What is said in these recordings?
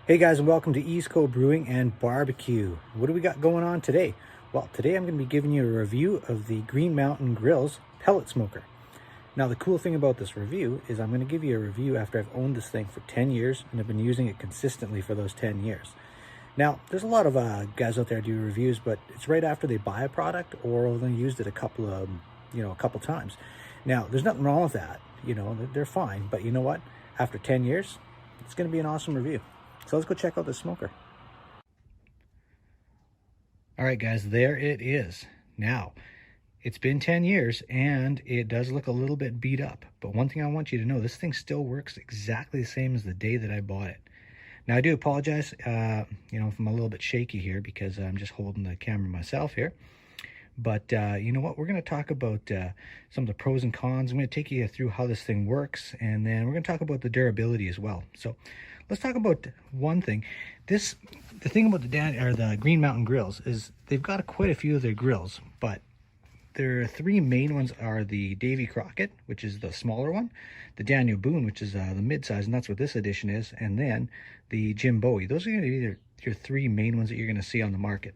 Hey guys, and welcome to East Coast Brewing and Barbecue. What do we got going on today? Well, today I'm going to be giving you a review of the Green Mountain Grill's pellet smoker. Now, the cool thing about this review is I'm going to give you a review after I've owned this thing for 10 years and I've been using it consistently for those 10 years. Now, there's a lot of guys out there do reviews, but it's right after they buy a product or only used it a couple times. Now, there's nothing wrong with that. They're fine, but you know what? After 10 years, it's going to be an awesome review. So let's go check out the smoker. All right, guys, there it is. Now, it's been 10 years and it does look a little bit beat up. But one thing I want you to know, this thing still works exactly the same as the day that I bought it. Now, I do apologize, if I'm a little bit shaky here because I'm just holding the camera myself here. But you know what? We're going to talk about some of the pros and cons. I'm going to take you through how this thing works, and then we're going to talk about the durability as well. So let's talk about one thing. The thing about the Green Mountain grills is they've got quite a few of their grills, but their three main ones are the Davy Crockett, which is the smaller one, the Daniel Boone, which is the mid-size, and that's what this edition is, and then the Jim Bowie. Those are going to be your three main ones that you're going to see on the market.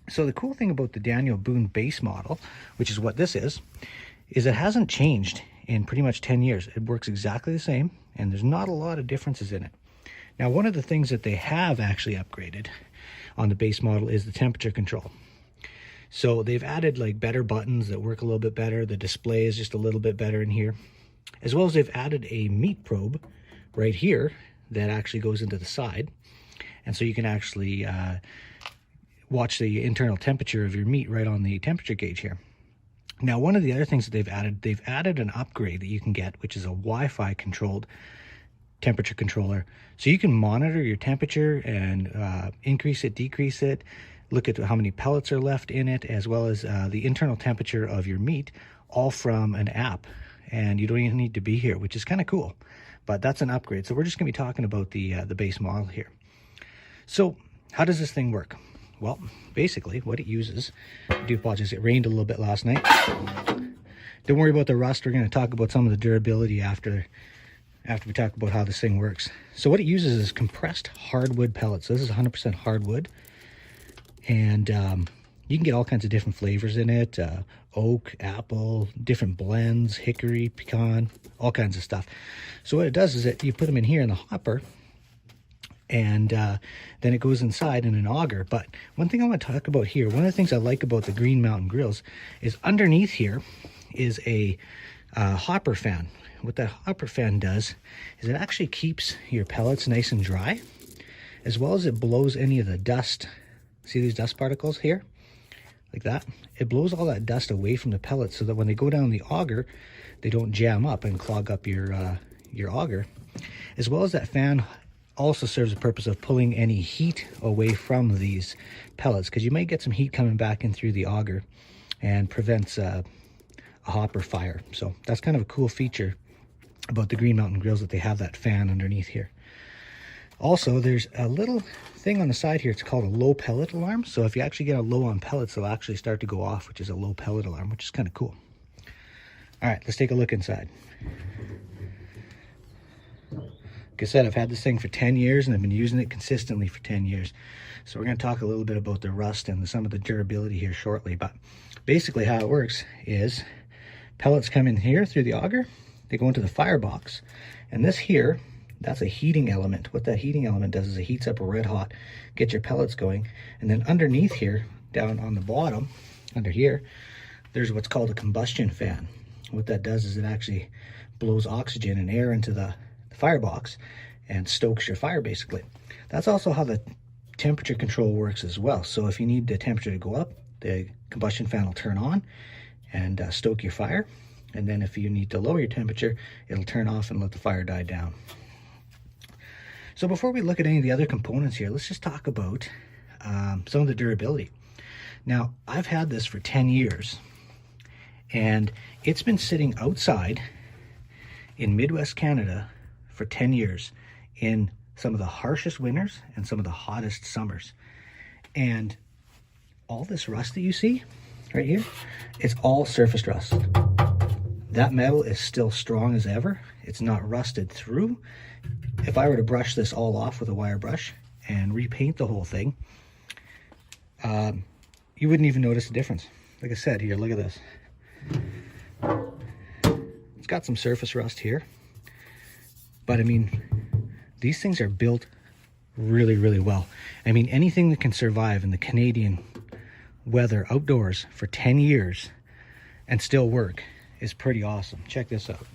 So the cool thing about the Daniel Boone base model, which is what this is it hasn't changed in pretty much 10 years. It works exactly the same, and there's not a lot of differences in it. Now, one of the things that they have actually upgraded on the base model is the temperature control. So they've added like better buttons that work a little bit better. The display is just a little bit better in here, as well as they've added a meat probe right here that actually goes into the side. And so you can actually watch the internal temperature of your meat right on the temperature gauge here. Now, one of the other things that they've added an upgrade that you can get, which is a Wi-Fi controlled temperature controller. So you can monitor your temperature and increase it, decrease it, look at how many pellets are left in it, as well as the internal temperature of your meat, all from an app. And you don't even need to be here, which is kind of cool. But that's an upgrade. So we're just going to be talking about the base model here. So how does this thing work? Well, basically what it uses, I do apologize, it rained a little bit last night. Don't worry about the rust. We're going to talk about some of the durability after we talk about how this thing works. So what it uses is compressed hardwood pellets. So this is 100% hardwood. And you can get all kinds of different flavors in it. Oak, apple, different blends, hickory, pecan, all kinds of stuff. So what it does is that you put them in here in the hopper, and then it goes inside in an auger. But one thing I want to talk about here, one of the things I like about the Green Mountain grills is underneath here is a hopper fan. What that hopper fan does is it actually keeps your pellets nice and dry, as well as it blows any of the dust. See these dust particles here? Like that? It blows all that dust away from the pellets so that when they go down the auger, they don't jam up and clog up your auger. As well as that fan also serves the purpose of pulling any heat away from these pellets, because you might get some heat coming back in through the auger and prevents a hopper fire. So that's kind of a cool feature about the Green Mountain grills, that they have that fan underneath here. Also, there's a little thing on the side here. It's called a low pellet alarm. So if you actually get a low on pellets, they'll actually start to go off, which is a low pellet alarm, which is kind of cool. All right, let's take a look inside. Like I said, I've had this thing for 10 years and I've been using it consistently for 10 years. So we're going to talk a little bit about the rust and some of the durability here shortly. But basically how it works is pellets come in here through the auger. They go into the firebox. And this here, that's a heating element. What that heating element does is it heats up red hot, get your pellets going. And then underneath here, down on the bottom, under here, there's what's called a combustion fan. What that does is it actually blows oxygen and air into the firebox and stokes your fire, basically. That's also how the temperature control works as well. So if you need the temperature to go up, the combustion fan will turn on and stoke your fire. And then if you need to lower your temperature, it'll turn off and let the fire die down. So before we look at any of the other components here, let's just talk about some of the durability. Now, I've had this for 10 years, and it's been sitting outside in Midwest Canada for 10 years in some of the harshest winters and some of the hottest summers. And all this rust that you see right here, it's all surface rust. That metal is still strong as ever. It's not rusted through. If I were to brush this all off with a wire brush and repaint the whole thing, you wouldn't even notice a difference. Like I said, here, look at this. It's got some surface rust here, but I mean, these things are built really, really well. I mean, anything that can survive in the Canadian weather outdoors for 10 years and still work is pretty awesome. Check this out.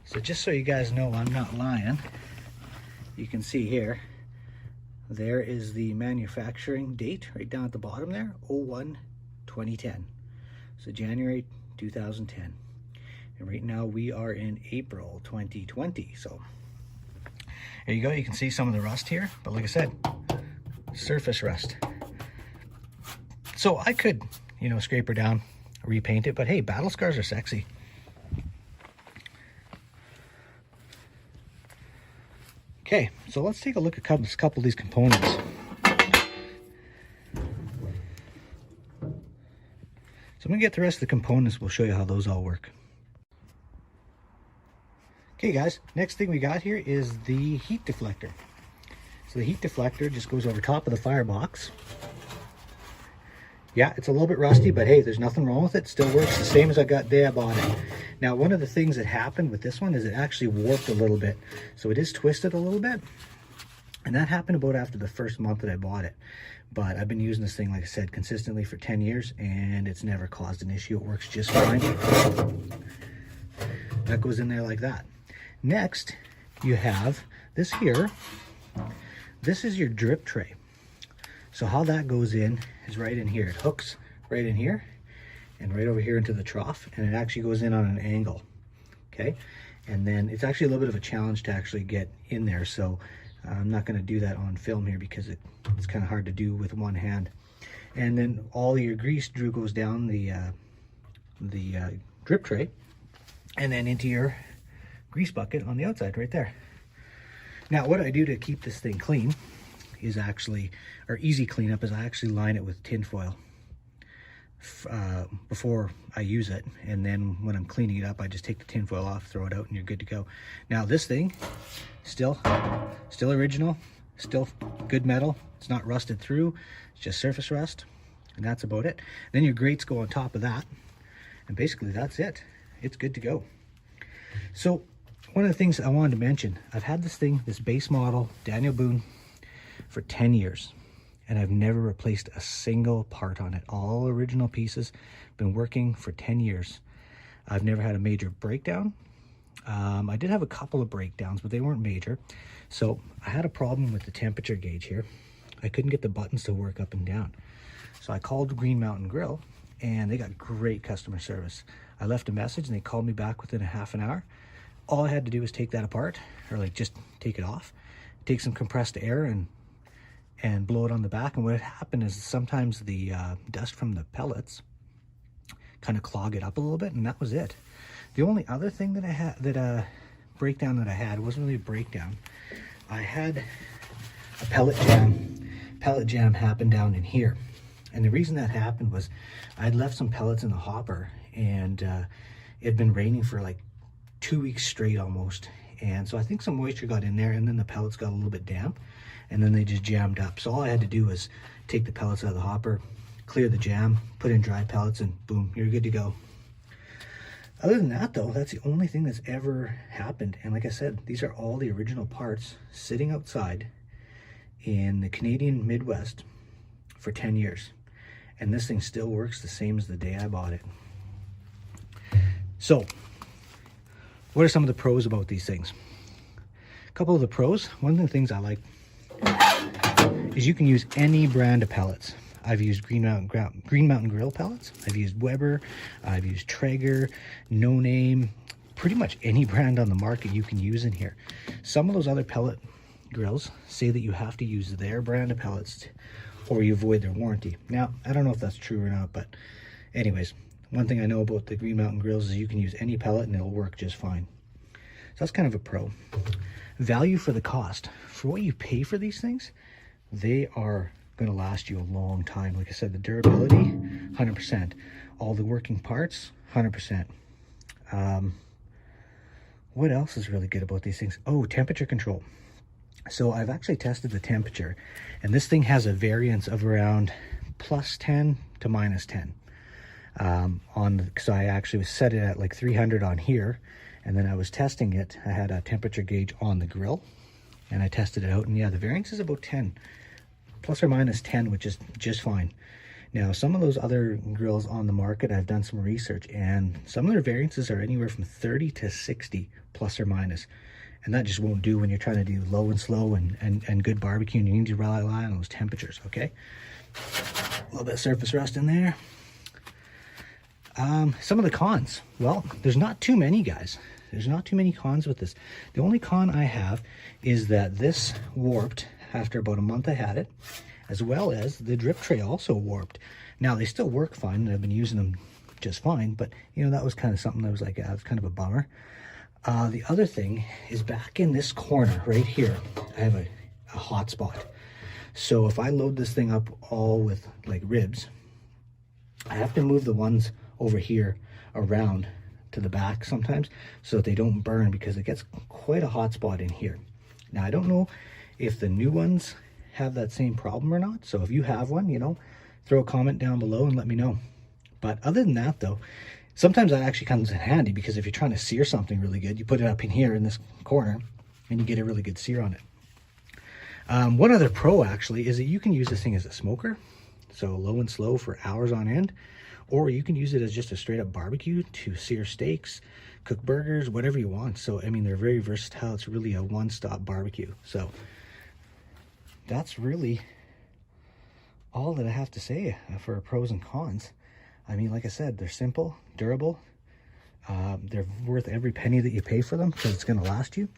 So just so you guys know I'm not lying, you can see here, there is the manufacturing date right down at the bottom there, 01/2010. So January 2010. And right now we are in April 2020. So there you go. You can see some of the rust here, but like I said, surface rust. So I could, you know, scrape her down, repaint it, but hey, battle scars are sexy. Okay, so let's take a look at a couple of these components. So I'm gonna get the rest of the components. We'll show you how those all work. Okay guys, next thing we got here is the heat deflector. So the heat deflector just goes over top of the firebox. Yeah, it's a little bit rusty, but hey, there's nothing wrong with it. It still works the same as I got the day I bought it. Now, one of the things that happened with this one is it actually warped a little bit. So it is twisted a little bit. And that happened about after the first month that I bought it. But I've been using this thing, like I said, consistently for 10 years, and it's never caused an issue. It works just fine. That goes in there like that. Next, you have this here. This is your drip tray. So how that goes in is right in here. It hooks right in here and right over here into the trough, and it actually goes in on an angle, okay? And then it's actually a little bit of a challenge to actually get in there, so I'm not gonna do that on film here because it's kind of hard to do with one hand. And then all your grease goes down the drip tray and then into your grease bucket on the outside right there. Now, what I do to keep this thing clean is actually, or easy cleanup, is I actually line it with tin foil before I use it, and then when I'm cleaning it up, I just take the tin foil off, throw it out, and you're good to go. Now this thing, still original, still good metal. It's not rusted through, it's just surface rust, and that's about it. Then your grates go on top of that, and basically that's it. It's good to go. So one of the things I wanted to mention, I've had this thing, this base model, Daniel Boone, for 10 years. And I've never replaced a single part on it. All original pieces, been working for 10 years. I've never had a major breakdown. I did have a couple of breakdowns, but they weren't major. So I had a problem with the temperature gauge here. I couldn't get the buttons to work up and down. So I called Green Mountain Grill, and they got great customer service. I left a message and they called me back within a half an hour. All I had to do was take that apart, or like just take it off, take some compressed air and blow it on the back. And what had happened is sometimes the dust from the pellets kind of clog it up a little bit, and that was it. The only other thing that I had, breakdown that I had, wasn't really a breakdown. I had a pellet jam happen down in here. And the reason that happened was I'd left some pellets in the hopper, and it had been raining for like 2 weeks straight almost. And so I think some moisture got in there, and then the pellets got a little bit damp, and then they just jammed up. So all I had to do was take the pellets out of the hopper, clear the jam, put in dry pellets, and boom, you're good to go. Other than that though, that's the only thing that's ever happened. And like I said, these are all the original parts sitting outside in the Canadian Midwest for 10 years. And this thing still works the same as the day I bought it. So, what are some of the pros about these things? A couple of the pros, one of the things I like is you can use any brand of pellets. I've used Green Mountain Grill pellets. I've used Weber. I've used Traeger, No Name, pretty much any brand on the market you can use in here. Some of those other pellet grills say that you have to use their brand of pellets or you void their warranty. Now, I don't know if that's true or not, but anyways, one thing I know about the Green Mountain Grills is you can use any pellet and it'll work just fine. So that's kind of a pro. Value for the cost. For what you pay for these things, they are going to last you a long time. Like I said, the durability, 100%. All the working parts, 100%. What else is really good about these things? Oh, temperature control. So I've actually tested the temperature, and this thing has a variance of around +10 to -10. So I actually set it at like 300 on here, and then I was testing it. I had a temperature gauge on the grill, and I tested it out, and yeah, the variance is about 10, ±10, which is just fine. Now, some of those other grills on the market, I've done some research, and some of their variances are anywhere from 30 to 60 ±, and that just won't do when you're trying to do low and slow and good barbecue, and you need to rely on those temperatures. Okay, a little bit of surface rust in there. Some of the cons, well, there's not too many, guys. There's not too many cons with this. The only con I have is that this warped after about a month I had it, as well as the drip tray also warped. Now, they still work fine, and I've been using them just fine, but you know, that was kind of something that was like, was kind of a bummer. The other thing is, back in this corner right here, I have a hot spot. So if I load this thing up all with like ribs, I have to move the ones over here around to the back sometimes so that they don't burn, because it gets quite a hot spot in here. Now, I don't know if the new ones have that same problem or not, so if you have one, you know, throw a comment down below and let me know. But other than that, though, sometimes that actually comes in handy, because if you're trying to sear something really good, you put it up in here in this corner and you get a really good sear on it. One other pro actually is that you can use this thing as a smoker, so low and slow for hours on end, or you can use it as just a straight up barbecue to sear steaks, cook burgers, whatever you want. So I mean, they're very versatile. It's really a one-stop barbecue. So that's really all that I have to say for pros and cons. I mean, like I said, they're simple, durable. They're worth every penny that you pay for them, because it's going to last you.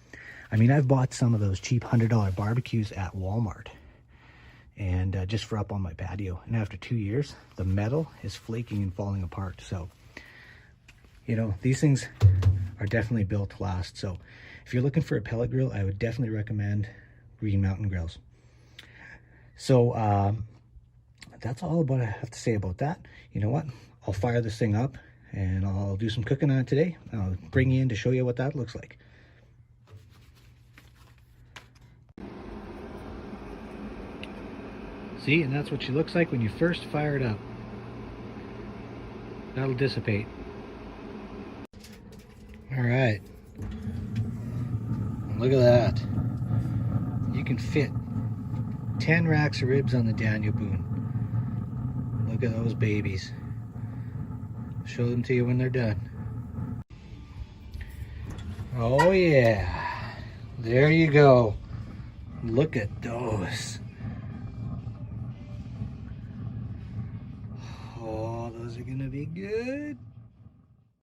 I mean, I've bought some of those cheap $100 barbecues at Walmart, and just for up on my patio. And after 2 years, the metal is flaking and falling apart. So, you know, these things are definitely built to last. So if you're looking for a pellet grill, I would definitely recommend Green Mountain Grills. So that's all about I have to say about that. You know what? I'll fire this thing up and I'll do some cooking on it today. I'll bring you in to show you what that looks like. See, and that's what she looks like when you first fire it up. That'll dissipate. All right. Look at that. You can fit 10 racks of ribs on the Daniel Boone. Look at those babies. Show them to you when they're done. Oh yeah. There you go. Look at those. Oh, those are gonna be good.